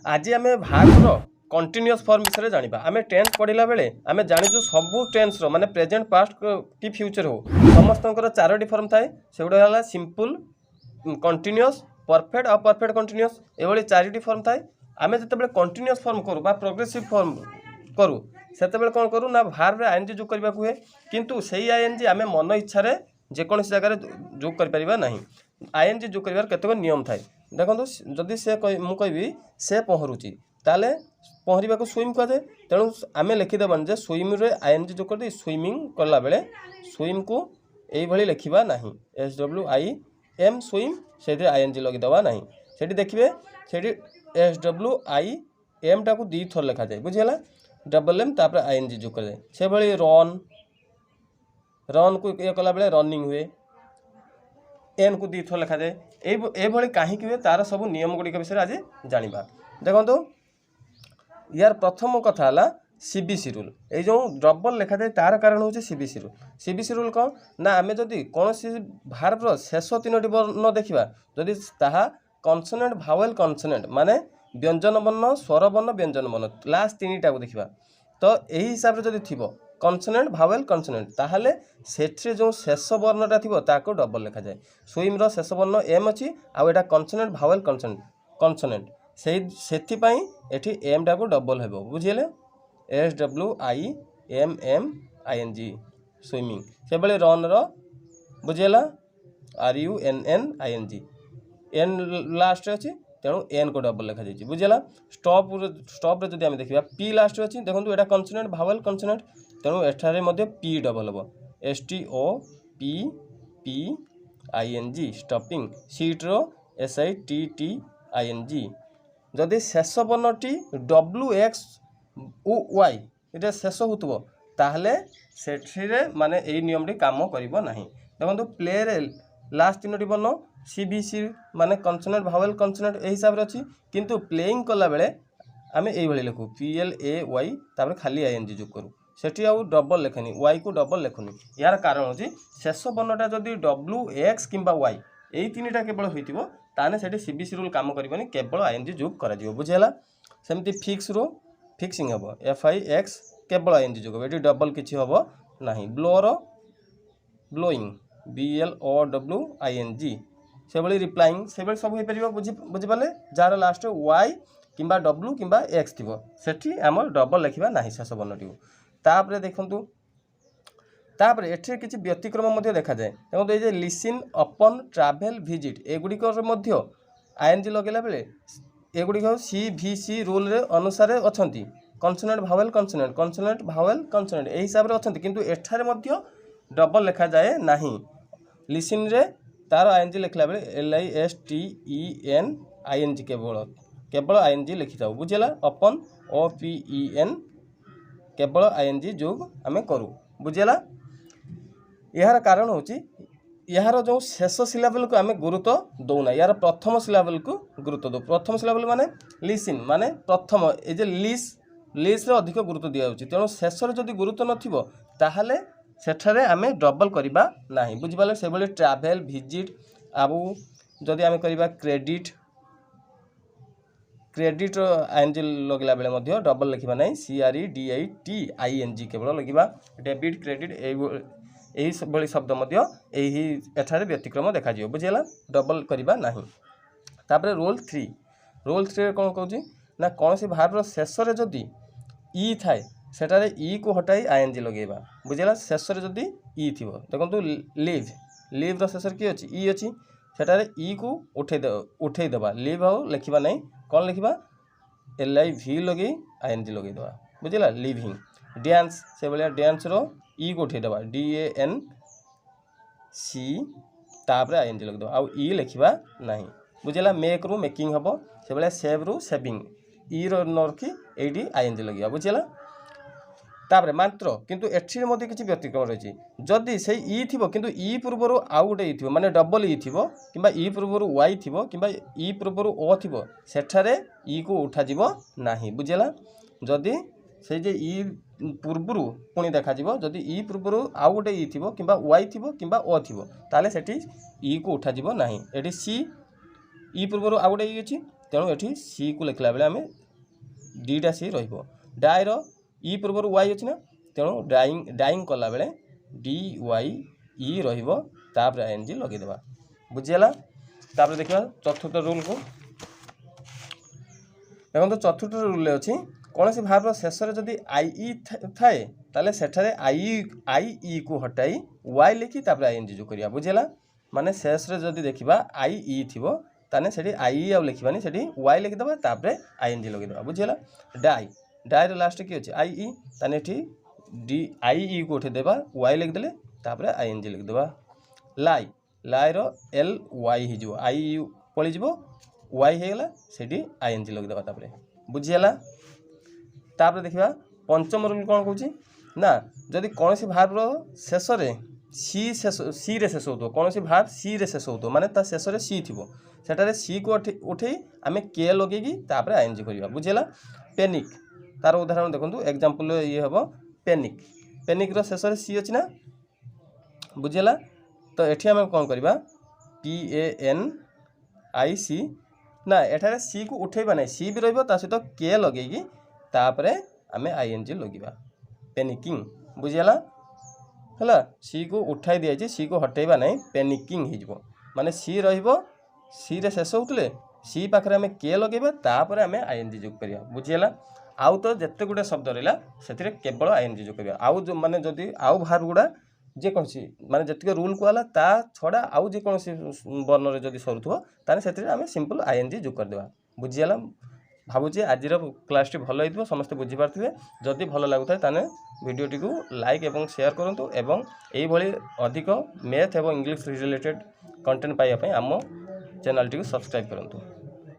आज आम भार्बर continuous form विषय जाना आम टेन्स पढ़ला बेले आम जाचु सबू टेन्स माने प्रेजेंट पास्ट कि फ्यूचर हो समस्त चारोटी फॉर्म थाए से गुड़ा सिंपल कंटिन्यूअस परफेक्ट आ परफेक्ट कंटिन्यूअस ये चारोटी फॉर्म थाए आम जो कंटिन्यूअस फॉर्म करूँ प्रोग्रेसिव फॉर्म करूँ से कौन करूँ ना भार्ब आईएनजी जोग करने हुए किंतु से आईएनजी आम मन इच्छा जेकोसी जगह जोग कर ना आईएनजी जोग कर केतक नियम थाए देखो जदि से मु कहि से पहरुची ताले पहरवा को स्विम कहुए तेणु आम लिखिदेवन जे स्विम रे आईएनजी जोग कर स्विमिंग कला बेले स्विम को यही लिखा ना SWIM स्विम से आईएनजी लगीदवा ना से देखिए से SWIM टाक दी थर लिखा जाए बुझीगला डबल एम तापर आईएनजी जोग कर से भाई रन को ये कला बेले रनिंग हुए एन को दी थर लिखा जाए ये कहीं हुए तार सब नियम गुड़िक विषय आज जाना देखो यार प्रथम कथा है सीबीसी रूल ये जो डबल लिखा जाए तार कारण हूँ सीबीसी रूल कौन ना आम जदि कौन भार्बर शेष तीनो वर्ण देखा जदि ताहा कन्सोनेंट भावेल कन्सोनेंट माने व्यंजन वर्ण स्वर वर्ण व्यंजन वर्ण लास्ट तीन टाक देखा तो यही हिसाब से जदि थी कन्सोनेंट भावेल कन्सोनेंट ताहले सेठरे जो शेष वर्णटा थी ताको डबल लिखा जाए स्विम रो शेष वर्ण एम अच्छी आटा कन्सोनेंट भावेल कन्सोनेंट से एठी एम टाको डबल हेबो बुझिले SWIMMING स्विमिंग से बड़े रन रो बुझेला RUNNING एन लास्ट अच्छी तेणु एन को डबल लिखा जाए बुझेला स्टॉप जब आम देखा पी लास्ट अच्छी देखो यहाँ कन्सोनेंट भावेल कन्सोनेंट तेणु एठारे मध्य पी डबल हम STOPPING स्टॉपिंग सीट रो SITTING जदि शेष वर्णटी WXY ये शेष हो ताहले सेठिरे माने यही नियमटी काम करिबो नाही देखो प्ले रे लास्ट तीनोटी वर्ण सीबीसी माने कन्सोनेंट भावेल कन्सोनेंट यही हिसाब से अच्छी किंतु प्लेइंग कला बेले आम ये लिखू PLAY तापर खाली आईएनजी जोग करूँ सेठी आउ डबल लेखनी वाई को डबल लेखुनी यार कारण होची शेष वर्णटा जदि WX किंबा Y यही तीन टा केवल होइतिबो ताने सेठी सीबीसी रूल काम करिबनी केवल आईएनजी जोग करा जिवो बुझेला सेमती फिक्स रो फिक्सिंग हबो FIX केवल आईएनजी जोग एठी डबल किछि हबो नाही ब्लोर ब्लोइंग BLOWING से भाई रिप्लाइंग से भाई सब हो पार बुझिपारे जार लास्ट वाई किंबा W किंबा X थी सेठी आम डबल लिखा ना शेष वर्णटी तापर देखु तापर एठे किछि व्यतिक्रम देखा जाए देखो ये लिसन अपन ट्राभेल विजिट एगुड़िक आईएनजी लगेला बेले एगुड़िक CVC रूल रे अनुसार अच्छा कन्सोनेंट भावेल कन्सोनेंट भावेल कन्सोनेंट यही हिसाब से अच्छा किंतु एठारे मध्य डबल लिखा जाए नहीं लिसन रे तार आईएनजी लिखला बेले LISTENING केवल आईएनजी लिखी था बुझेला अपन OPEN केवल आईएनजी जोग आम करूँ बुझेला यार कारण होची यार जो शेष सिलाबल को आम गुरुत्व दौना यार प्रथम सिलाबल को गुरुत्व दो प्रथम सिलाबल माने लिसन माने प्रथम ये जे लिस रे अधिक गुरुत्व दिया होची तेणु शेष रे जदि गुरुत्व नथिबो ताहले सेठारे आम डबल करवा ना बुझिपारे से भाई ट्राभेल विजिट आबू जदि आम करवा क्रेडिट आईएनजी लगला बेले डबल लिखा ना CREDITING केवल लिखा डेबिट क्रेडिट यही शब्द यही एठारे व्यतिक्रम देखा बुझेगा डबल करवा ना तापर रोल 3 कौन कहूँ ना कौन सी भार्बर शेष जदि ई थाए सेटारे ई को हटाई आईएनजी लगेगा बुझेगा शेष जदि ई थी देखो लिव शेष किए अच्छी ई अच्छी सेटारे ई को उठे देवा लिव आउ लिखा ना कौन लिखा LIV लगे आईएनजी लगे देवा बुझेगा लिविंग डांस से भाया डांस रो ई को उठे देवा DANC तापर आईएनजी लगे देवा आउ ई लिखा ना बुझेगा मेक रु मेकिंग हम से भाया सेव रु सेविंग ई रखी ये आईएनजी लगे बुझेगा तापर मात्र किंतु एठी मध्य किसी व्यतिक्रम रही जदि से ई थी किंतु ई पूर्वर आउ गोटे ई थी माने डबल ई थी कि ई पूर्वर वाई थी कि ई पूर्वर ओ थी सेठारे ई को उठा ना बुझेगा जदि से जे ई पूर्वर पुणी देखा जदि ई पूर्वर आउ गोटे ई थी कि वाई थी कि ओ थी ताले सेठी ई को उठा ना ये सी ई पूर्वर आउ गोटे ई अच्छी तेणु ये सी को लिखला बेले आम दीटा सी डाई इ पूर्व वाई अच्छी ना तेणु डाइंग कला बेले डी वाई इ रही आईएनजी लगेदेवा बुझीगला। तापर देखा चतुर्थ रूल को देखो चतुर्थ रूल अच्छी कौन सी भार्बर शेष में जदि आई थाए ताले सेठारे आई को हटाई वाई लिखी तापर आईएनजी जो करिया बुझीगला। माने शेष रे जदि देखिबा आई थिबो ताने सेठी आई आ लिखबानी सेठी वाई लिखिदेबा तापर आईएनजी लगेदेबा बुझीगला। डाई रे लास्ट की अच्छे आई ताने एठी डी आई को उठे देबा वाई लिखदेले तापर आईएनजी लिखदेबा। लाई रो एल वाई ही जो आई पळी जिवो वाई हे गला सेठी आईएनजी लगदेबा तापर बुझीगला। तापर देखिबा पंचम रूल कोन कहूची ना जदि कौन सी भार्ब रो शेष रे सी रे शेष हो कौन सी भार्ब सी रे शेष हो माने ता शेष रे सी थिबो सेटारे सी को उठे आमे के लगेगी तापर आईएनजी करिया बुझीला। पेनिक तार उदाहरण देखंतु एग्जांपल ये हबो पेनिक रो शेष रे सी अछि ना बुझीला। तो एठी आमे कोन करबा PANIC ना एठारे सी को उठेबा नै सी भी रहबो ता सहित के लगेगी तापरे आमे आईएनजी लगिबा पेनिकिंग बुझीला हला। सी को उठाई दिया जाए सी को हटेबा नै पेनिकिंग ही जिवो माने सी रहइबो सी रे शेष होतले सी पाखरे आमे के लगेबा तापरे आमे आईएनजी जोग करिया बुझीला। आउ तो जत्ते गुडे शब्द रहला सेतिरे केवल आईएनजी जोग करिया आउ जो माने जदि आउ भार्ब गुडा जे कोनसी माने जत्ते रूल को आला ता छडा आउ जे कोनसी वर्ण रे जदि सरुथबो ताने सेतिरे आमे सिंपल आईएनजी जोग कर देबा बुझीला। भावुची आज क्लास टी भल हो समस्त बुझीपारे जदि भल लगुता ताने वीडियोटी को लाइक एवं शेयर करूँ एवं यही अधिक मैथ एवं इंग्लिश रिलेटेड कंटेंट पाइबा आम चैनल टी को सब्सक्राइब करूँ।